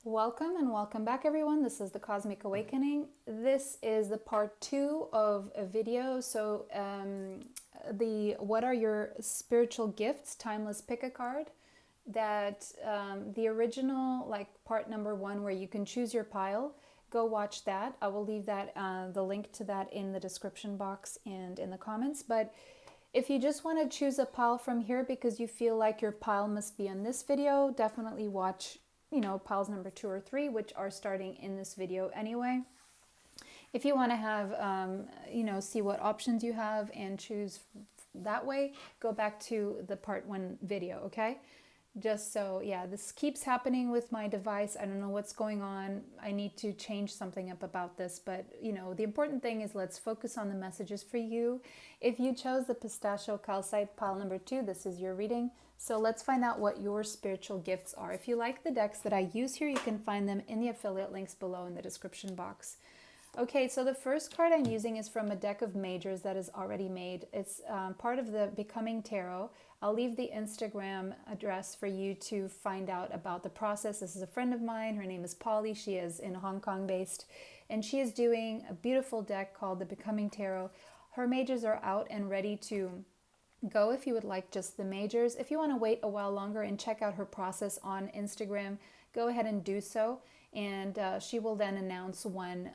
Welcome and welcome back, everyone. This is the Cosmic Awakening. This is the part 2 of a video. So the what are your spiritual gifts, timeless pick a card. That the original, like part number 1, where you can choose your pile, go watch that. I will leave that the link to that in the description box and in the comments. But if you just want to choose a pile from here because you feel like your pile must be in this video, definitely watch piles number 2 or 3, which are starting in this video anyway. If you want to have, see what options you have and choose that way, go back to the part 1 video, okay? Just so, yeah, this keeps happening with my device. I don't know what's going on. I need to change something up about this, but the important thing is let's focus on the messages for you. If you chose the pistachio calcite pile number 2, this is your reading. So let's find out what your spiritual gifts are. If you like the decks that I use here, you can find them in the affiliate links below in the description box. Okay, so the first card I'm using is from a deck of majors that is already made. It's part of the Becoming Tarot. I'll leave the Instagram address for you to find out about the process. This is a friend of mine. Her name is Polly. She is in Hong Kong based, and she is doing a beautiful deck called the Becoming Tarot. Her majors are out and ready to go if you would like just the majors. If you want to wait a while longer and check out her process on Instagram, go ahead and do so. And she will then announce when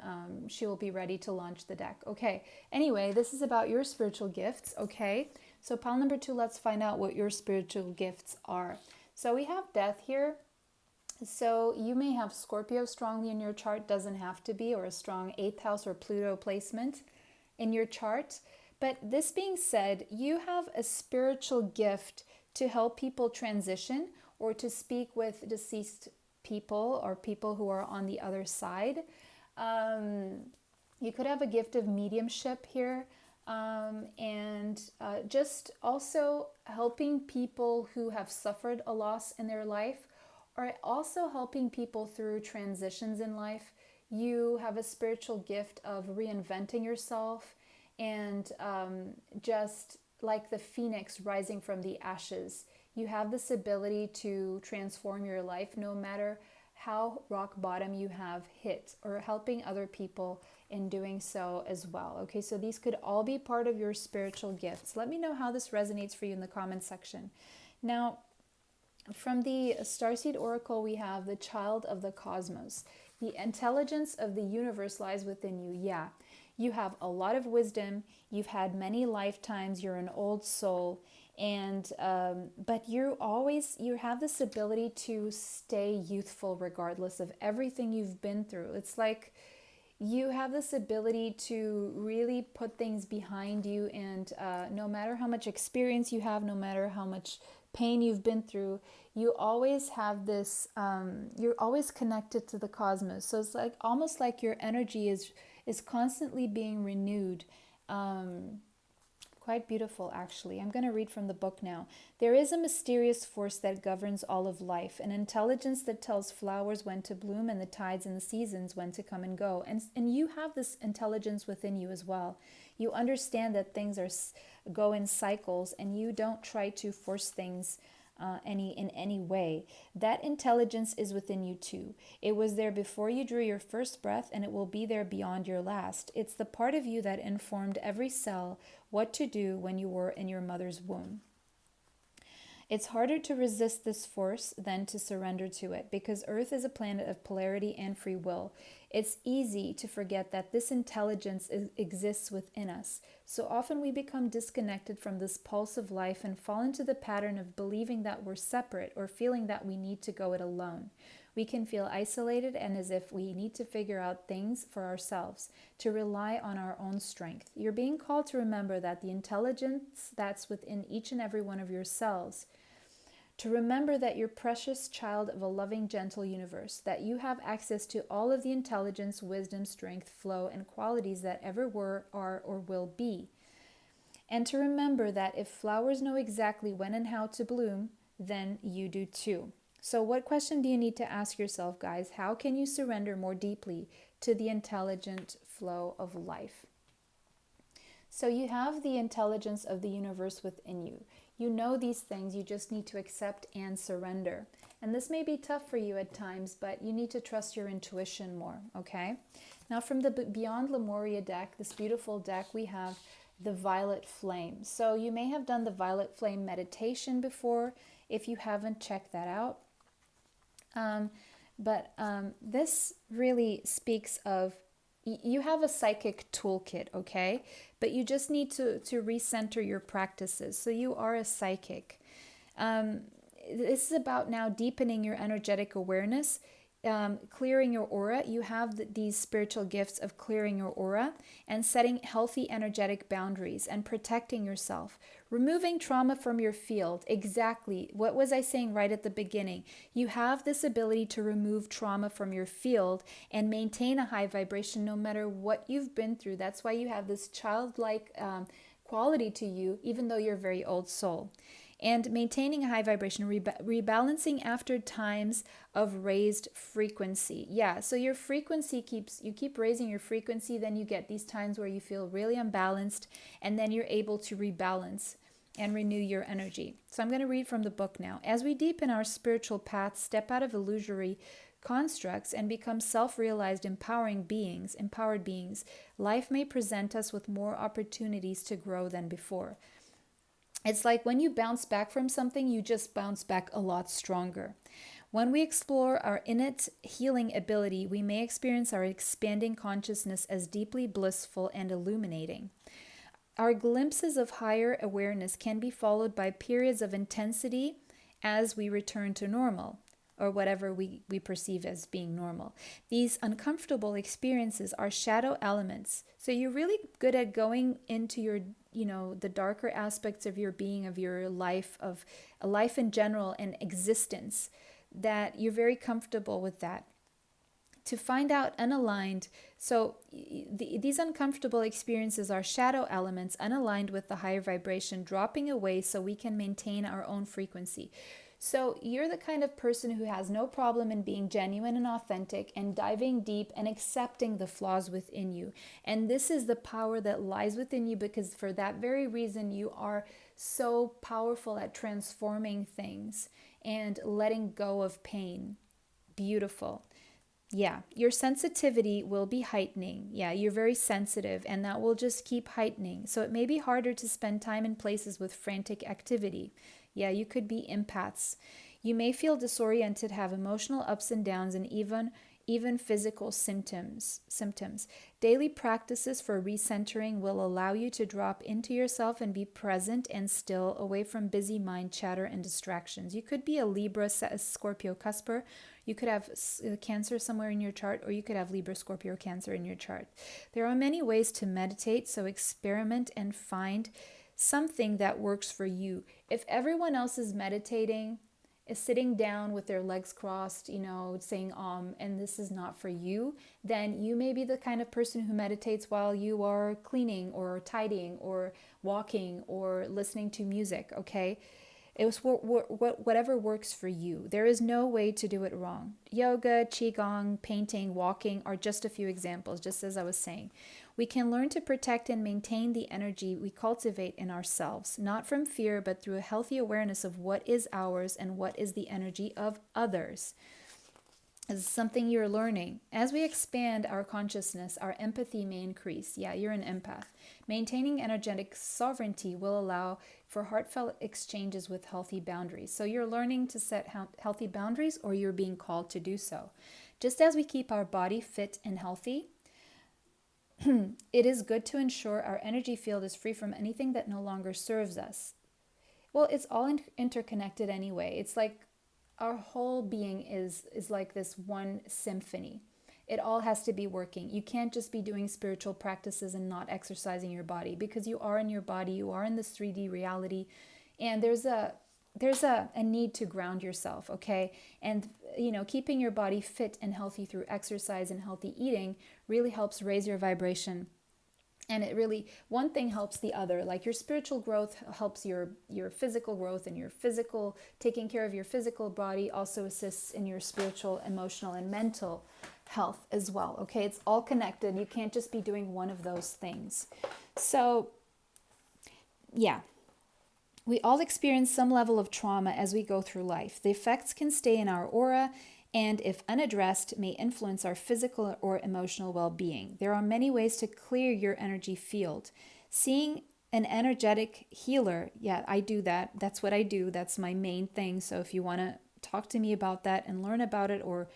she will be ready to launch the deck. Okay, anyway, this is about your spiritual gifts, okay? So pile number 2, let's find out what your spiritual gifts are. So we have death here. So you may have Scorpio strongly in your chart, doesn't have to be, or a strong 8th house or Pluto placement in your chart. But this being said, you have a spiritual gift to help people transition or to speak with deceased people or people who are on the other side. You could have a gift of mediumship here, and just also helping people who have suffered a loss in their life, or also helping people through transitions in life. You have a spiritual gift of reinventing yourself and just like the phoenix rising from the ashes. You have this ability to transform your life no matter how rock bottom you have hit, or helping other people in doing so as well. Okay, so these could all be part of your spiritual gifts. Let me know how this resonates for you in the comments section. Now, from the Starseed Oracle, we have the child of the cosmos. The intelligence of the universe lies within you. Yeah, you have a lot of wisdom. You've had many lifetimes. You're an old soul. And but you have this ability to stay youthful regardless of everything you've been through. It's like you have this ability to really put things behind you, and no matter how much experience you have, no matter how much pain you've been through, you always have this, you're always connected to the cosmos. So it's like almost like your energy is constantly being renewed. Quite beautiful, actually. I'm going to read from the book now. There is a mysterious force that governs all of life, an intelligence that tells flowers when to bloom and the tides and the seasons when to come and go. And you have this intelligence within you as well. You understand that things go in cycles, and you don't try to force things in any way. That intelligence is within you too. It was there before you drew your first breath, and it will be there beyond your last. It's the part of you that informed every cell what to do when you were in your mother's womb. It's harder to resist this force than to surrender to it, because Earth is a planet of polarity and free will. It's easy to forget that this intelligence exists within us. So often we become disconnected from this pulse of life and fall into the pattern of believing that we're separate, or feeling that we need to go it alone. We can feel isolated and as if we need to figure out things for ourselves, to rely on our own strength. You're being called to remember that the intelligence that's within each and every one of your cells, to remember that you're precious child of a loving, gentle universe, that you have access to all of the intelligence, wisdom, strength, flow, and qualities that ever were, are, or will be. And to remember that if flowers know exactly when and how to bloom, then you do too. So what question do you need to ask yourself, guys? How can you surrender more deeply to the intelligent flow of life? So you have the intelligence of the universe within you. You know these things, you just need to accept and surrender. And this may be tough for you at times, but you need to trust your intuition more, okay? Now from the Beyond Lemuria deck, this beautiful deck, we have the Violet Flame. So you may have done the Violet Flame meditation before. If you haven't, check that out. This really speaks of, you have a psychic toolkit, okay? But you just need to recenter your practices. So you are a psychic. This is about now deepening your energetic awareness, clearing your aura. You have these spiritual gifts of clearing your aura and setting healthy energetic boundaries and protecting yourself, removing trauma from your field. Exactly. What was I saying right at the beginning? You have this ability to remove trauma from your field and maintain a high vibration no matter what you've been through. That's why you have this childlike quality to you, even though you're a very old soul. And maintaining a high vibration, rebalancing after times of raised frequency. Yeah, so your frequency you keep raising your frequency, then you get these times where you feel really unbalanced, and then you're able to rebalance and renew your energy. So I'm going to read from the book now. As we deepen our spiritual path, step out of illusory constructs and become self-realized, empowered beings, life may present us with more opportunities to grow than before. It's like when you bounce back from something, you just bounce back a lot stronger. When we explore our innate healing ability, we may experience our expanding consciousness as deeply blissful and illuminating. Our glimpses of higher awareness can be followed by periods of intensity as we return to normal, or whatever we perceive as being normal. These uncomfortable experiences are shadow elements. So you're really good at going into your, the darker aspects of your being, of your life, of a life in general and existence, that you're very comfortable with that. To find out unaligned, so these uncomfortable experiences are shadow elements unaligned with the higher vibration, dropping away so we can maintain our own frequency. So you're the kind of person who has no problem in being genuine and authentic and diving deep and accepting the flaws within you. And this is the power that lies within you, because for that very reason, you are so powerful at transforming things and letting go of pain. Beautiful. Yeah, your sensitivity will be heightening. Yeah, you're very sensitive, and that will just keep heightening. So it may be harder to spend time in places with frantic activity. Yeah, you could be empaths. You may feel disoriented, have emotional ups and downs, and even physical symptoms. Daily practices for recentering will allow you to drop into yourself and be present and still, away from busy mind chatter and distractions. You could be a Libra, Scorpio cusper. You could have Cancer somewhere in your chart, or you could have Libra, Scorpio, Cancer in your chart. There are many ways to meditate, so experiment and find something that works for you. If everyone else is meditating, is sitting down with their legs crossed, saying and this is not for you, then you may be the kind of person who meditates while you are cleaning or tidying or walking or listening to music, okay? It was whatever works for you. There is no way to do it wrong. Yoga, qigong, painting, walking are just a few examples, just as I was saying. We can learn to protect and maintain the energy we cultivate in ourselves, not from fear, but through a healthy awareness of what is ours and what is the energy of others. This is something you're learning. As we expand our consciousness, our empathy may increase. Yeah, you're an empath. Maintaining energetic sovereignty will allow for heartfelt exchanges with healthy boundaries. So you're learning to set healthy boundaries, or you're being called to do so. Just as we keep our body fit and healthy, it is good to ensure our energy field is free from anything that no longer serves us. Well, it's all interconnected anyway. It's like our whole being is like this one symphony. It all has to be working. You can't just be doing spiritual practices and not exercising your body, because you are in your body, you are in this 3D reality, and there's a need to ground yourself, okay? And keeping your body fit and healthy through exercise and healthy eating really helps raise your vibration. And it really, one thing helps the other. Like your spiritual growth helps your physical growth, and your physical, taking care of your physical body also assists in your spiritual, emotional, and mental health as well. Okay, it's all connected. You can't just be doing one of those things. So, yeah. We all experience some level of trauma as we go through life. The effects can stay in our aura and, if unaddressed, may influence our physical or emotional well being. There are many ways to clear your energy field. Seeing an energetic healer, yeah, I do that. That's what I do. That's my main thing. So if you want to talk to me about that and learn about it, or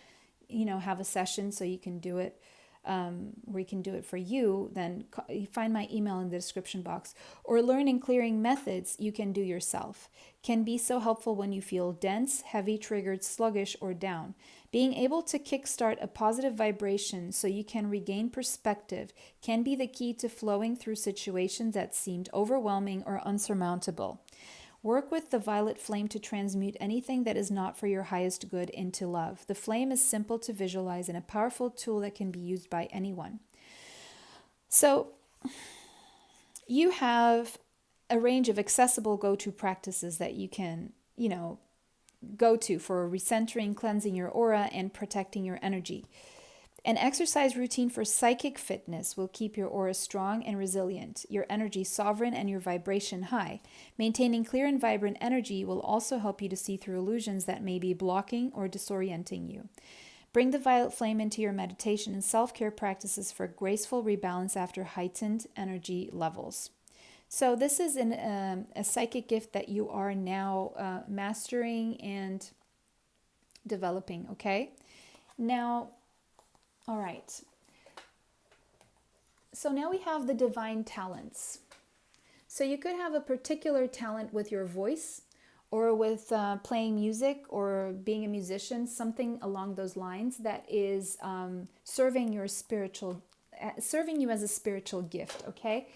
have a session so you can do it, where you can do it for you, then you find my email in the description box. Or learning clearing methods you can do yourself can be so helpful when you feel dense, heavy, triggered, sluggish, or down. Being able to kickstart a positive vibration so you can regain perspective can be the key to flowing through situations that seemed overwhelming or unsurmountable. Work with the violet flame to transmute anything that is not for your highest good into love. The flame is simple to visualize and a powerful tool that can be used by anyone. So, you have a range of accessible go-to practices that you can, go to for recentering, cleansing your aura, and protecting your energy. An exercise routine for psychic fitness will keep your aura strong and resilient, your energy sovereign, and your vibration high. Maintaining clear and vibrant energy will also help you to see through illusions that may be blocking or disorienting you. Bring the violet flame into your meditation and self-care practices for graceful rebalance after heightened energy levels. So this is a psychic gift that you are now mastering and developing, okay? Now, all right. So now we have the divine talents. So you could have a particular talent with your voice, or with playing music, or being a musician, something along those lines that is serving you as a spiritual gift, okay?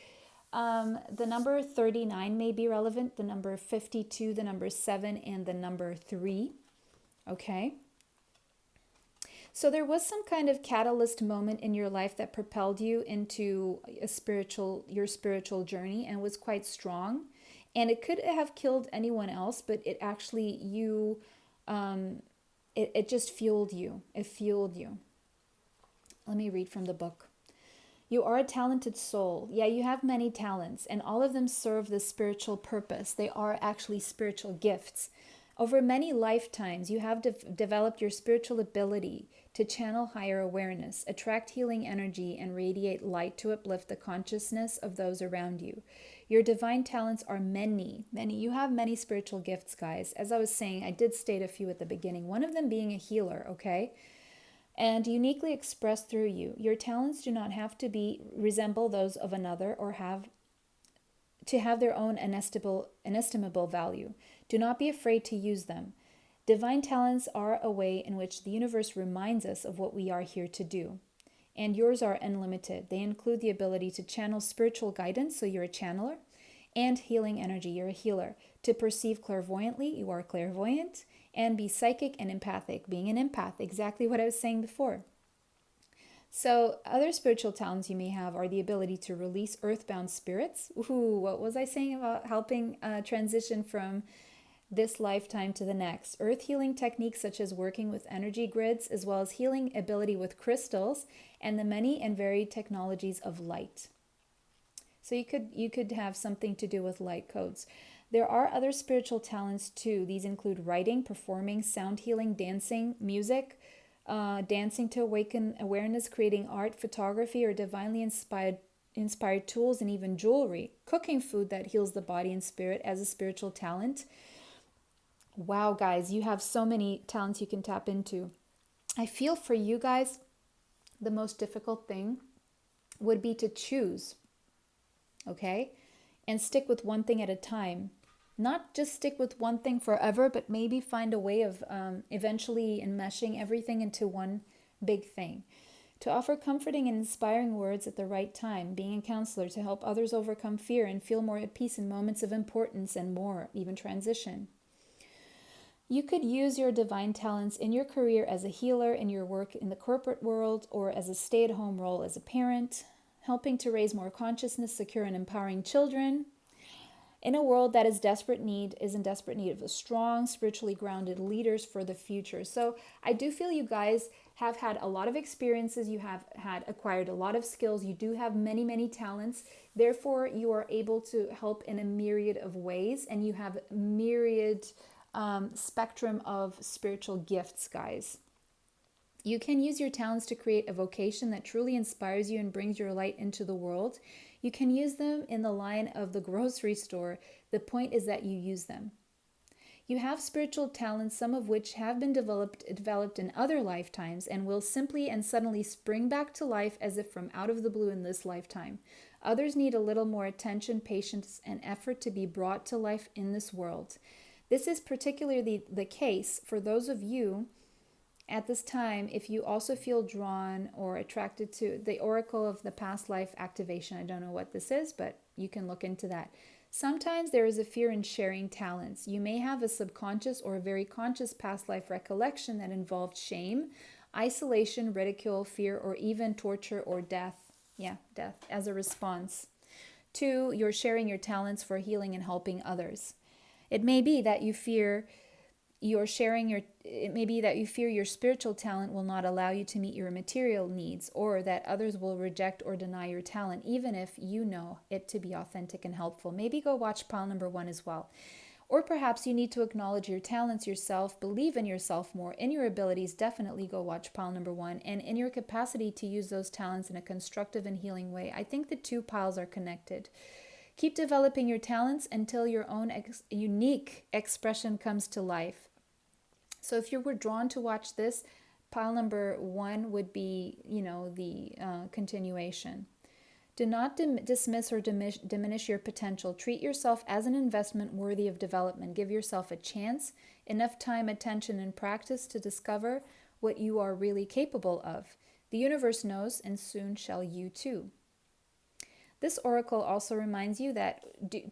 The number 39 may be relevant, the number 52, the number 7, and the number 3, okay? So there was some kind of catalyst moment in your life that propelled you into your spiritual journey, and was quite strong. And it could have killed anyone else, but it actually, it just fueled you. It fueled you. Let me read from the book. You are a talented soul. Yeah, you have many talents, and all of them serve the spiritual purpose. They are actually spiritual gifts. Over many lifetimes, you have developed your spiritual ability to channel higher awareness, attract healing energy, and radiate light to uplift the consciousness of those around you. Your divine talents are many. You have many spiritual gifts, guys. As I was saying, I did state a few at the beginning, one of them being a healer, okay? And uniquely expressed through you. Your talents do not have to resemble those of another, or have their own inestimable value. Do not be afraid to use them. Divine talents are a way in which the universe reminds us of what we are here to do. And yours are unlimited. They include the ability to channel spiritual guidance, so you're a channeler, and healing energy, you're a healer. To perceive clairvoyantly, you are clairvoyant, and be psychic and empathic, being an empath, exactly what I was saying before. So other spiritual talents you may have are the ability to release earthbound spirits. Ooh, what was I saying about helping transition from this lifetime to the next? Earth healing techniques such as working with energy grids, as well as healing ability with crystals, and the many and varied technologies of light. So you could have something to do with light codes. There are other spiritual talents too. These include writing, performing, sound healing, dancing, music, dancing to awaken awareness, creating art, photography, or divinely inspired tools, and even jewelry. Cooking food that heals the body and spirit as a spiritual talent. Wow, guys, you have so many talents you can tap into. I feel for you guys, the most difficult thing would be to choose, okay? And stick with one thing at a time. Not just stick with one thing forever, but maybe find a way of eventually enmeshing everything into one big thing. To offer comforting and inspiring words at the right time, being a counselor to help others overcome fear and feel more at peace in moments of importance, and more, even transition. You could use your divine talents in your career as a healer, in your work in the corporate world, or as a stay-at-home role as a parent, helping to raise more consciousness, secure and empowering children. in a world that is in desperate need of a strong, spiritually grounded leaders for the future. So I do feel you guys have had a lot of experiences. You have had acquired a lot of skills. You do have many, many talents. Therefore, you are able to help in a myriad of ways, and you have myriad spectrum of spiritual gifts, guys. You can use your talents to create a vocation that truly inspires you and brings your light into the world. You can use them in the line of the grocery store. The point is that you use them. You have spiritual talents, some of which have been developed in other lifetimes and will simply and suddenly spring back to life as if from out of the blue in this lifetime. Others need a little more attention, patience, and effort to be brought to life in this world. This is particularly the case for those of you at this time if you also feel drawn or attracted to the oracle of the past life activation. I don't know what this is, but you can look into that. Sometimes there is a fear in sharing talents. You may have a subconscious or a very conscious past life recollection that involved shame, isolation, ridicule, fear, or even torture or death. Yeah, death as a response to your sharing your talents for healing and helping others. It may be that you fear your spiritual talent will not allow you to meet your material needs, or that others will reject or deny your talent, even if you know it to be authentic and helpful. Maybe go watch pile number 1 as well. Or perhaps you need to acknowledge your talents yourself, believe in yourself more, in your abilities. Definitely go watch pile number 1, and in your capacity to use those talents in a constructive and healing way. I think the two piles are connected. Keep developing your talents until your own unique expression comes to life. So if you were drawn to watch this, pile number 1 would be, the continuation. Do not dismiss or diminish your potential. Treat yourself as an investment worthy of development. Give yourself a chance, enough time, attention, and practice to discover what you are really capable of. The universe knows, and soon shall you too. This oracle also reminds you that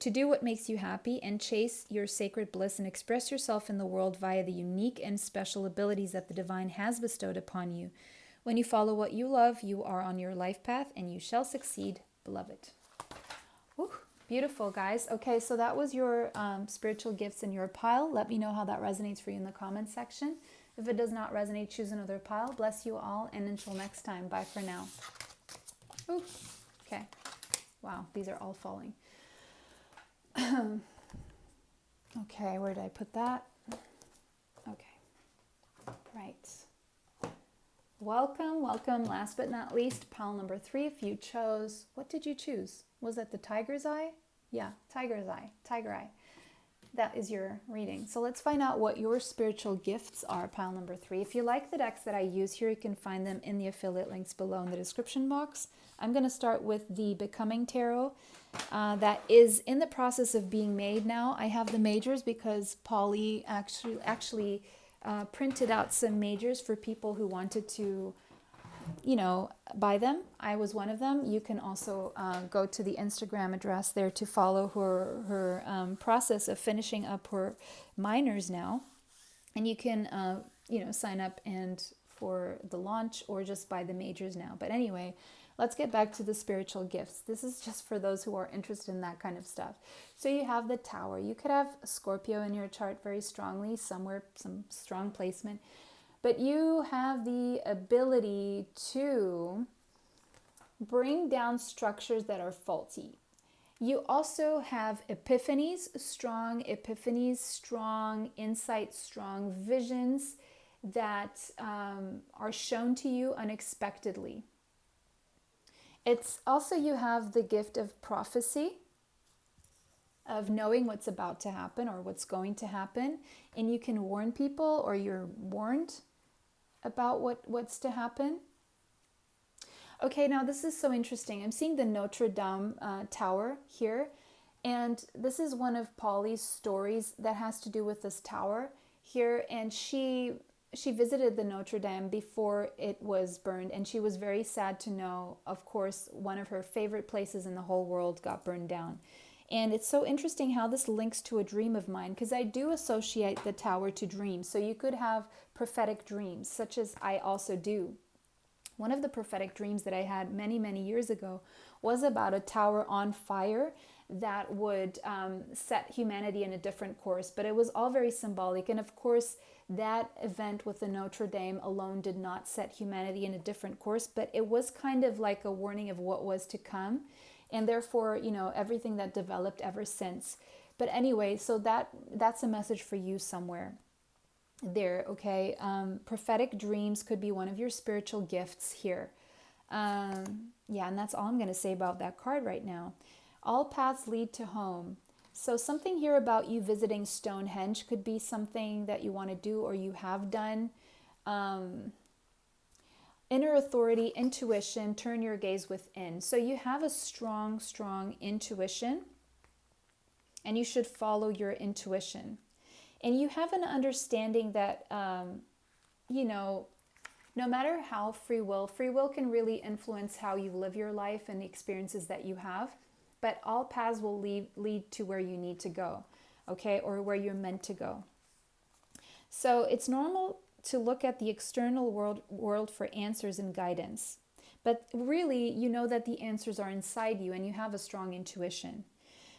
to do what makes you happy and chase your sacred bliss and express yourself in the world via the unique and special abilities that the divine has bestowed upon you. When you follow what you love, you are on your life path and you shall succeed, beloved. Woo, beautiful, guys. Okay, so that was your spiritual gifts in your pile. Let me know how that resonates for you in the comments section. If it does not resonate, choose another pile. Bless you all, and until next time, bye for now. Ooh, okay. Wow, these are all falling. Okay, where did I put that? Okay, right. Welcome. Last but not least, pile number 3. If you chose, what did you choose? Was that the tiger's eye? Yeah, tiger eye. That is your reading. So let's find out what your spiritual gifts are, pile number 3. If you like the decks that I use here, you can find them in the affiliate links below in the description box. I'm going to start with the Becoming Tarot that is in the process of being made now. I have the majors because Polly actually printed out some majors for people who wanted to buy them. I was one of them. You can also go to the Instagram address there to follow her process of finishing up her minors now. And you can, sign up and for the launch or just buy the majors now. But anyway, let's get back to the spiritual gifts. This is just for those who are interested in that kind of stuff. So you have the Tower. You could have Scorpio in your chart very strongly, somewhere, some strong placement. But you have the ability to bring down structures that are faulty. You also have epiphanies, strong insights, strong visions that are shown to you unexpectedly. It's also, you have the gift of prophecy, of knowing what's about to happen or what's going to happen. And you can warn people, or you're warned about what's to happen. Okay, now this is so interesting. I'm seeing the Notre Dame tower here, and this is one of Polly's stories that has to do with this tower here. And she visited the Notre Dame before it was burned, and she was very sad to know, of course, one of her favorite places in the whole world got burned down. And it's so interesting how this links to a dream of mine, because I do associate the tower to dreams. So you could have prophetic dreams, such as I also do. One of the prophetic dreams that I had many, many years ago was about a tower on fire that would set humanity in a different course. But it was all very symbolic. And of course, that event with the Notre Dame alone did not set humanity in a different course, but it was kind of like a warning of what was to come. And therefore, everything that developed ever since. But anyway, so that's a message for you somewhere there, okay? Prophetic dreams could be one of your spiritual gifts here. Yeah, and that's all I'm going to say about that card right now. All paths lead to home. So something here about you visiting Stonehenge could be something that you want to do or you have done. Inner authority, intuition, turn your gaze within. So you have a strong, strong intuition, and you should follow your intuition. And you have an understanding that, no matter how free will can really influence how you live your life and the experiences that you have. But all paths will lead to where you need to go, okay, or where you're meant to go. So it's normal to look at the external world for answers and guidance. But really, you know that the answers are inside you and you have a strong intuition.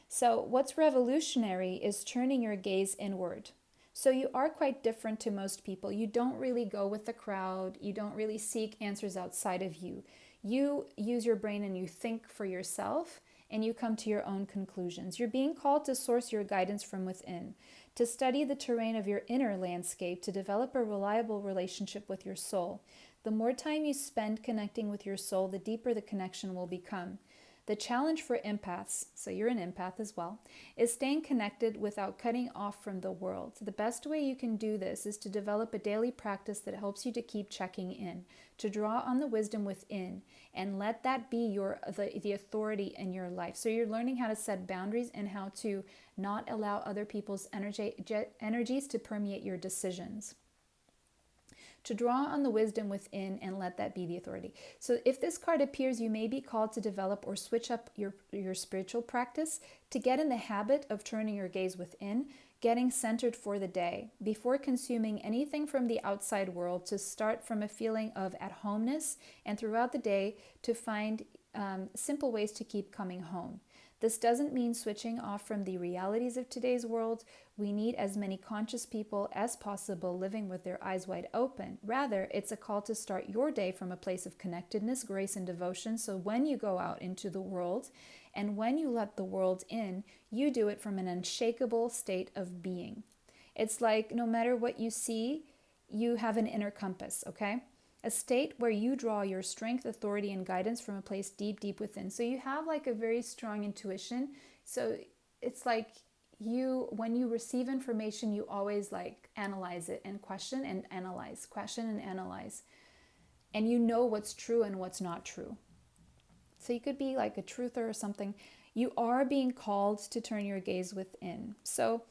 So what's revolutionary is turning your gaze inward. So you are quite different to most people. You don't really go with the crowd. You don't really seek answers outside of you. You use your brain and you think for yourself, and you come to your own conclusions. You're being called to source your guidance from within, to study the terrain of your inner landscape, to develop a reliable relationship with your soul. The more time you spend connecting with your soul, the deeper the connection will become. The challenge for empaths, so you're an empath as well, is staying connected without cutting off from the world. The best way you can do this is to develop a daily practice that helps you to keep checking in, to draw on the wisdom within, and let that be the authority in your life. So you're learning how to set boundaries and how to not allow other people's energies to permeate your decisions. To draw on the wisdom within and let that be the authority. So if this card appears, you may be called to develop or switch up your spiritual practice to get in the habit of turning your gaze within, getting centered for the day, before consuming anything from the outside world, to start from a feeling of at-homeness, and throughout the day to find simple ways to keep coming home. This doesn't mean switching off from the realities of today's world. We need as many conscious people as possible living with their eyes wide open. Rather, it's a call to start your day from a place of connectedness, grace, and devotion. So when you go out into the world and when you let the world in, you do it from an unshakable state of being. It's like no matter what you see, you have an inner compass, okay? A state where you draw your strength, authority, and guidance from a place deep, deep within. So you have like a very strong intuition. So it's like when you receive information, you always like analyze it and question and analyze, question and analyze. And you know what's true and what's not true. So you could be like a truther or something. You are being called to turn your gaze within. So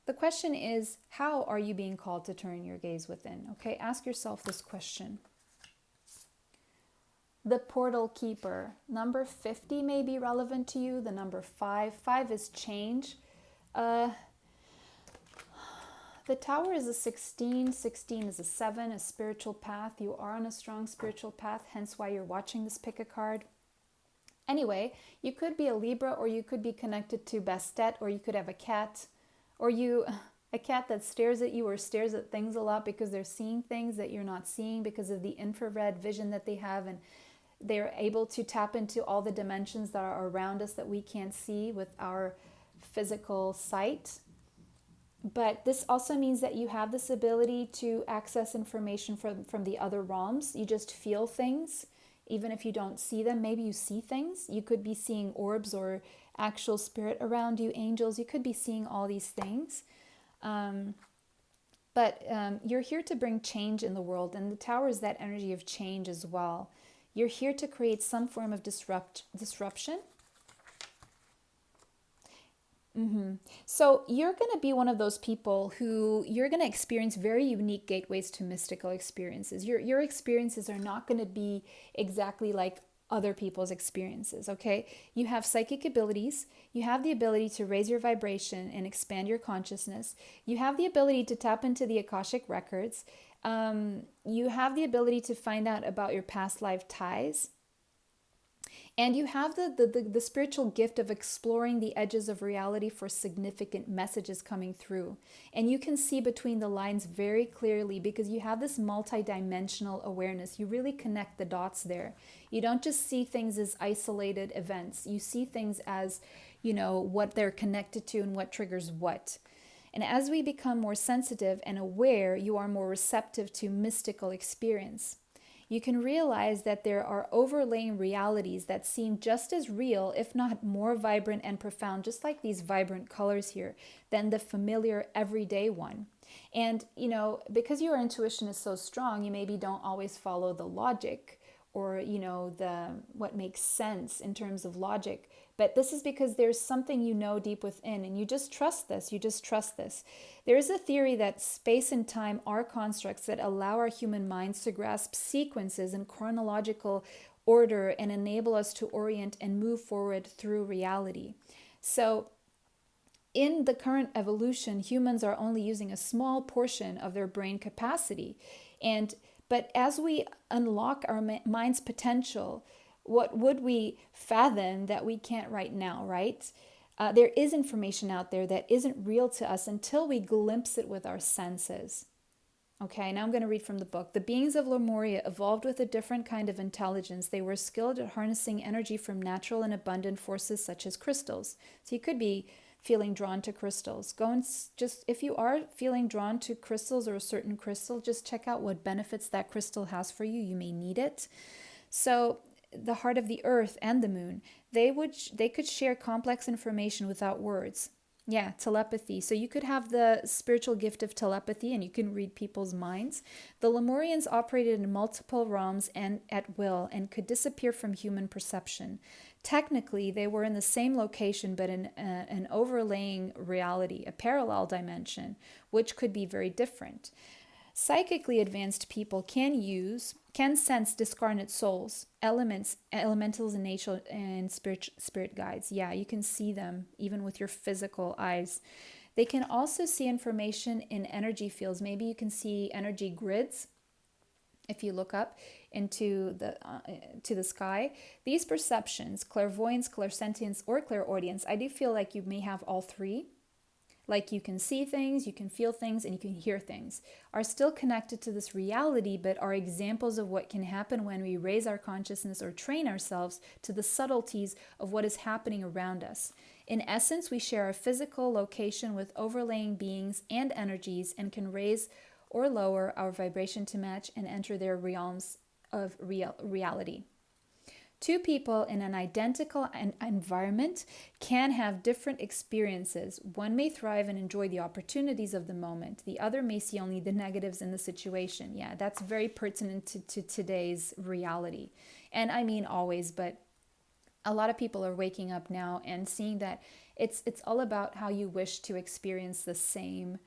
the question is, how are you being called to turn your gaze within? Okay, ask yourself this question. The portal keeper. Number 50 may be relevant to you. The number 5. 5 is change. The tower is a 16. 16 is a 7, a spiritual path. You are on a strong spiritual path, hence why you're watching this pick a card. Anyway, you could be a Libra, or you could be connected to Bastet, or you could have a cat, or a cat that stares at you or stares at things a lot because they're seeing things that you're not seeing because of the infrared vision that they have, and they're able to tap into all the dimensions that are around us that we can't see with our physical sight. But this also means that you have this ability to access information from the other realms. You just feel things, even if you don't see them. Maybe you see things. You could be seeing orbs or actual spirit around you, angels. You could be seeing all these things. But you're here to bring change in the world, and the tower is that energy of change as well. You're here to create some form of disruption. So you're going to be one of those people who you're going to experience very unique gateways to mystical experiences. Your experiences are not going to be exactly like other people's experiences, okay? You have psychic abilities. You have the ability to raise your vibration and expand your consciousness. You have the ability to tap into the Akashic records. You have the ability to find out about your past life ties. And you have the spiritual gift of exploring the edges of reality for significant messages coming through. And you can see between the lines very clearly because you have this multidimensional awareness. You really connect the dots there. You don't just see things as isolated events. You see things as, what they're connected to and what triggers what. And as we become more sensitive and aware, you are more receptive to mystical experience. You can realize that there are overlaying realities that seem just as real, if not more vibrant and profound, just like these vibrant colors here, than the familiar everyday one. And, because your intuition is so strong, you maybe don't always follow the logic or, what makes sense in terms of logic. But this is because there's something deep within, and you just trust this. There is a theory that space and time are constructs that allow our human minds to grasp sequences in chronological order and enable us to orient and move forward through reality. So, in the current evolution, humans are only using a small portion of their brain capacity. But as we unlock our mind's potential, what would we fathom that we can't right now, right? There is information out there that isn't real to us until we glimpse it with our senses. Okay, now I'm going to read from the book. The beings of Lemuria evolved with a different kind of intelligence. They were skilled at harnessing energy from natural and abundant forces such as crystals. So you could be feeling drawn to crystals. Go and if you are feeling drawn to crystals or a certain crystal, just check out what benefits that crystal has for you. You may need it. So the heart of the earth and the moon, they could share complex information without words. Yeah, telepathy. So you could have the spiritual gift of telepathy and you can read people's minds. The Lemurians operated in multiple realms and at will and could disappear from human perception. Technically, they were in the same location but in an overlaying reality, a parallel dimension, which could be very different. Psychically advanced people can sense discarnate souls, elementals in nature, and spirit guides. Yeah, you can see them even with your physical eyes. They can also see information in energy fields. Maybe you can see energy grids if you look up into the sky. These perceptions, clairvoyance, clairsentience, or clairaudience, I do feel like you may have all three. Like you can see things, you can feel things, and you can hear things, are still connected to this reality, but are examples of what can happen when we raise our consciousness or train ourselves to the subtleties of what is happening around us. In essence, we share our physical location with overlaying beings and energies and can raise or lower our vibration to match and enter their realms of reality. Two people in an identical environment can have different experiences. One may thrive and enjoy the opportunities of the moment. The other may see only the negatives in the situation. Yeah, that's very pertinent to today's reality. And I mean always, but a lot of people are waking up now and seeing that it's all about how you wish to experience the same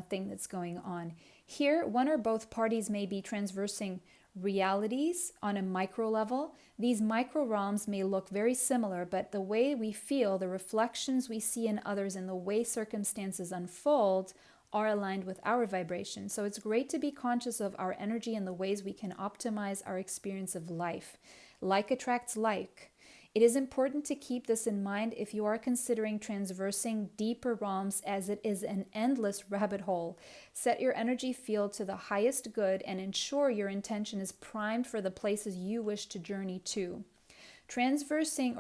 thing that's going on. Here, one or both parties may be transversing realities on a micro level. These micro realms may look very similar, but the way we feel, the reflections we see in others, and the way circumstances unfold are aligned with our vibration. So it's great to be conscious of our energy and the ways we can optimize our experience of life. Like attracts like. It is important to keep this in mind if you are considering transversing deeper realms, as it is an endless rabbit hole. Set your energy field to the highest good and ensure your intention is primed for the places you wish to journey to. Transversing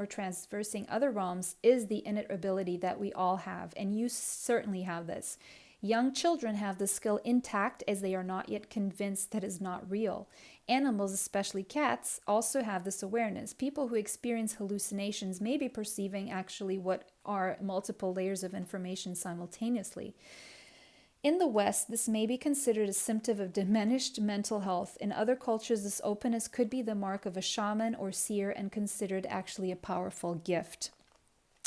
other realms is the innate ability that we all have, and you certainly have this. Young children have the skill intact as they are not yet convinced that it is not real. Animals, especially cats, also have this awareness. People who experience hallucinations may be perceiving actually what are multiple layers of information simultaneously. In the West, this may be considered a symptom of diminished mental health. In other cultures, this openness could be the mark of a shaman or seer and considered actually a powerful gift.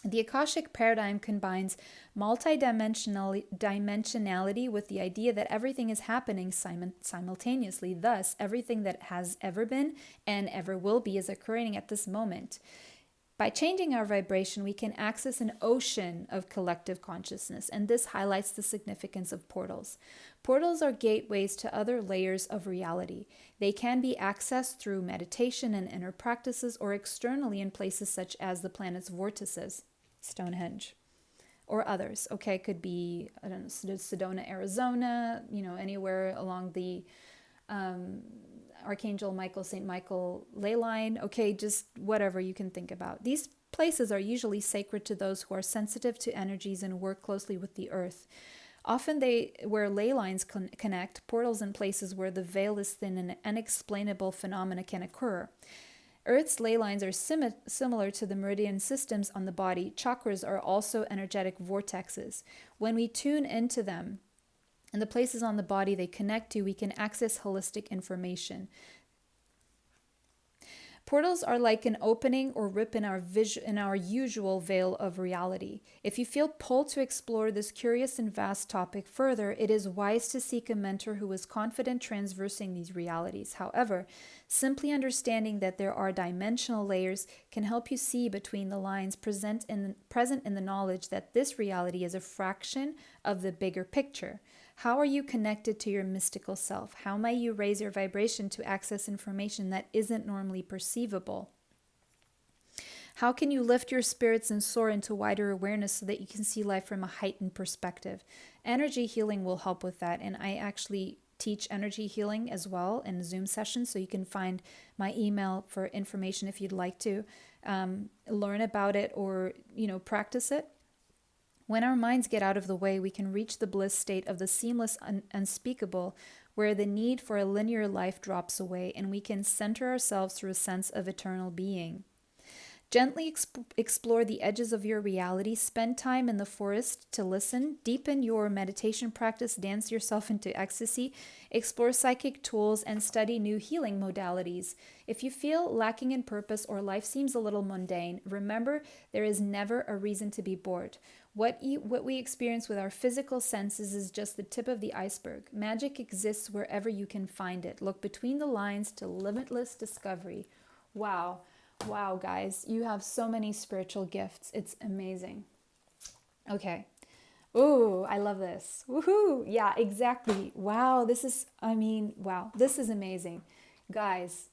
The Akashic paradigm combines multidimensionality with the idea that everything is happening simultaneously. Thus, everything that has ever been and ever will be is occurring at this moment. By changing our vibration, we can access an ocean of collective consciousness, and this highlights the significance of portals. Portals are gateways to other layers of reality. They can be accessed through meditation and inner practices or externally in places such as the planet's vortices, Stonehenge, or others. Okay, could be, I don't know, Sedona, Arizona, anywhere along the Archangel Michael, St. Michael ley line. Okay, just whatever you can think about. These places are usually sacred to those who are sensitive to energies and work closely with the earth. Often where ley lines connect, portals in places where the veil is thin and unexplainable phenomena can occur. Earth's ley lines are similar to the meridian systems on the body. Chakras are also energetic vortexes. When we tune into them, and the places on the body they connect to, we can access holistic information. Portals are like an opening or rip in our usual veil of reality. If you feel pulled to explore this curious and vast topic further, it is wise to seek a mentor who is confident transversing these realities. However, simply understanding that there are dimensional layers can help you see between the lines present in the knowledge that this reality is a fraction of the bigger picture. How are you connected to your mystical self? How may you raise your vibration to access information that isn't normally perceivable? How can you lift your spirits and soar into wider awareness so that you can see life from a heightened perspective? Energy healing will help with that, and I actually teach energy healing as well in Zoom sessions, so you can find my email for information if you'd like to learn about it or practice it. When our minds get out of the way, we can reach the bliss state of the seamless unspeakable, where the need for a linear life drops away and we can center ourselves through a sense of eternal being. Gently explore the edges of your reality. Spend time in the forest to listen. Deepen your meditation practice. Dance yourself into ecstasy. Explore psychic tools and study new healing modalities. If you feel lacking in purpose or life seems a little mundane, remember there is never a reason to be bored. What we experience with our physical senses is just the tip of the iceberg. Magic exists wherever you can find it. Look between the lines to limitless discovery. Wow. Wow, guys, you have so many spiritual gifts. It's amazing. Okay. Ooh, I love this. Woohoo. Yeah, exactly. Wow, this is amazing. Guys,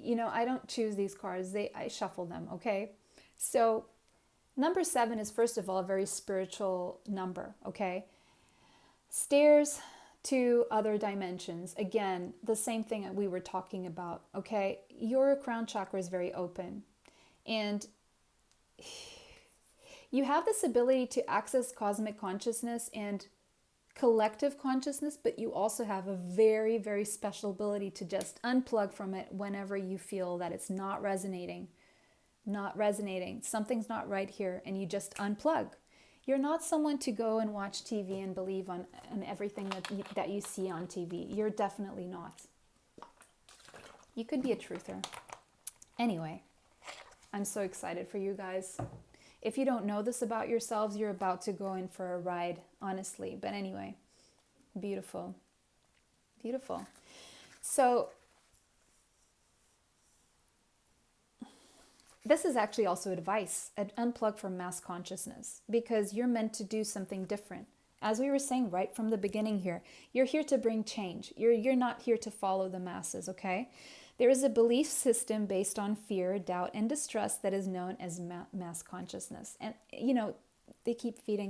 I don't choose these cards. I shuffle them, okay? So, number 7 is, first of all, a very spiritual number, okay? Stairs to other dimensions. Again, the same thing that we were talking about, okay? Your crown chakra is very open, and you have this ability to access cosmic consciousness and collective consciousness, but you also have a very, very special ability to just unplug from it whenever you feel that it's not resonating. Something's not right here, and you just unplug. You're not someone to go and watch TV and believe on everything that you see on TV. You're definitely not. You could be a truther. Anyway, I'm so excited for you guys. If you don't know this about yourselves, you're about to go in for a ride, honestly. But anyway, beautiful. Beautiful. So, this is actually also advice, unplug from mass consciousness, because you're meant to do something different. As we were saying right from the beginning here, you're here to bring change. You're not here to follow the masses, okay? There is a belief system based on fear, doubt, and distrust that is known as mass consciousness. And, they keep feeding this.